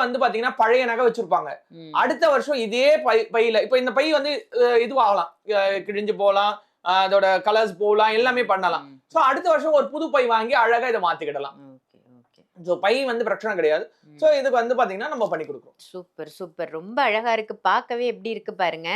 வந்து பாத்தீங்கன்னா பழைய நகை வச்சிருப்பாங்க. அடுத்த வருஷம் இதே பையில இப்ப இந்த பை வந்து இதுவாகலாம், கிழிஞ்சு போகலாம், அதோட கலர்ஸ் போகலாம், எல்லாமே பண்ணலாம். சோ அடுத்த வருஷம் ஒரு புது பை வாங்கி அழகா இதை மாத்திக்கிடலாம். சோ பை வந்து பிரச்சனை கிடையாது. சோ இதுக்கு வந்து பாத்தீங்கன்னா நம்ம பண்ணி கொடுக்கிறோம். சூப்பர் சூப்பர், ரொம்ப அழகா இருக்கு, பார்க்கவே எப்படி இருக்கு பாருங்க.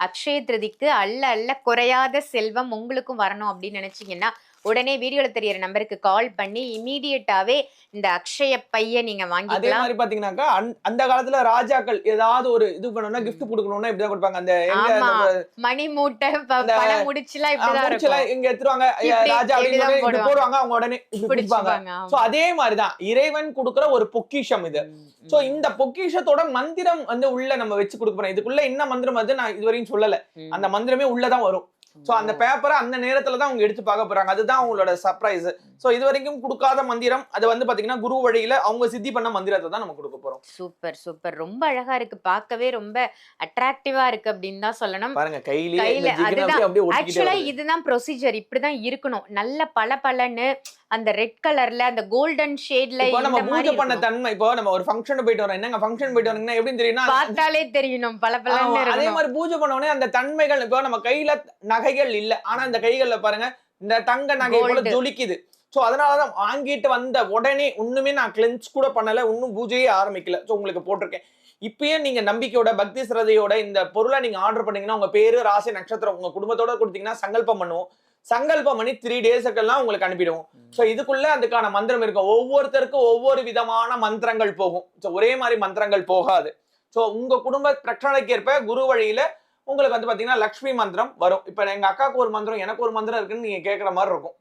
அக்ஷய திருதிக்கு அல்ல அல்ல குறையாத செல்வம் உங்களுக்கும் வரணும் அப்படின்னு நினைச்சீங்கன்னா உடனே வீடியோல தெரியற நம்பருக்கு கால் பண்ணி இமீடியட்டாவே இந்த அக்ஷய பைய நீங்க அதே வாங்கிக்கலாம். மாதிரி பாத்தீங்கன்னாக்கா அந்த காலத்துல ராஜாக்கள் ஏதாவது ஒரு இது பண்ணணும்னா gift கொடுக்கணும்னா இப்படிதான் கொடுப்பாங்க. அந்த ஆமா, எங்க மணி மூட்டை பண முடிச்சுலாம் இப்படிதான் முடிச்செல்லாம் இருக்கும். இங்க எடுத்துருவாங்க, ராஜா அப்படின்னு இப்படி போடுவாங்க, அவங்க உடனே இப்படி பிடிப்பாங்க. பிடிச்சுப்பாங்க. சோ அதே மாதிரிதான் இறைவன் கொடுக்கிற ஒரு பொக்கிஷம் இது. சோ இந்த பொக்கிஷத்தோட மந்திரம் வந்து உள்ள நம்ம வச்சு கொடுக்க போறோம். இதுக்குள்ள என்ன மந்திரம் அது நான் இதுவரையும் சொல்லல. அந்த மந்திரமே உள்ளதான் வரும். சோ அந்த பேப்பரை அந்த நேரத்துல தான் அவங்க எடுத்து பார்க்க போறாங்க. அதுதான் அவங்களோட சர்ப்ரைஸ். சோ இது வரைக்கும் கொடுக்காத மந்திரம், அது வந்து பாத்தீங்கன்னா குரு வழியில அவங்க சித்தி பண்ண மந்திரத்தை தான் நம்ம கொடுக்க போறோம். சூப்பர் சூப்பர், ரொம்ப அழகா இருக்கு, பார்க்கவே ரொம்ப அட்ராக்டிவா இருக்கு அப்படின்னு தான் சொல்லணும். பாருங்க கையில அதுதான் ஆக்சுவலா இதுதான் ப்ரொசீஜர், இப்படிதான் இருக்கணும். நல்ல பளபளன்னு அந்த ரெட் கலர்ல அந்த கோல்டன் ஷேட்ல இப்போ நம்ம இந்த பூஜை மாதிரி பண்ண தன்மை. இப்போ நம்ம ஒரு ஃபங்க்ஷன் போயிட்டு வரோம், என்னங்க ஃபங்க்ஷன் போயிட்டு வரீங்கன்னா எப்படின்னு தெரியும்னா பார்த்தாலே தெரியணும் பளபளன்னு அதே இருக்கணும். மாதிரி பூஜை பண்ண உடனே அந்த தன்மைகள். இப்போ நம்ம கையில நகைகள் இல்ல, ஆனா இந்த கைகள்ல பாருங்க இந்த தங்க நகை போல ஜொலிக்குது. சோ அதனாலதான் வாங்கிட்டு வந்த உடனே ஒண்ணுமே நான் கிளென்ஸ் கூட பண்ணல, இன்னும் பூஜையே ஆரம்பிக்கல. சோ உங்களுக்கு போட்டிருக்கேன். இப்பயே நீங்க நம்பிக்கையோட பக்தி சிரதையோட இந்த பொருளை நீங்க ஆர்டர் பண்ணீங்கன்னா உங்க பேரு ராசி நட்சத்திரம் உங்க குடும்பத்தோட கொடுத்தீங்கன்னா சங்கல்பம் பண்ணுவோம். சங்கல்பம் பண்ணி 3 டேஸ்க்கெல்லாம் உங்களுக்கு அனுப்பிடுவோம். சோ இதுக்குள்ள அதுக்கான மந்திரம் இருக்கும். ஒவ்வொருத்தருக்கும் ஒவ்வொரு விதமான மந்திரங்கள் போகும். சோ ஒரே மாதிரி மந்திரங்கள் போகாது. சோ உங்க குடும்ப பிரச்சனைக்கு ஏற்ப குரு வழியில உங்களுக்கு வந்து பாத்தீங்கன்னா லட்சுமி மந்திரம் வரும். இப்ப எங்க அக்காவுக்கு ஒரு மந்திரம், எனக்கு ஒரு மந்திரம் இருக்குன்னு நீங்க கேட்கிற மாதிரி இருக்கும்.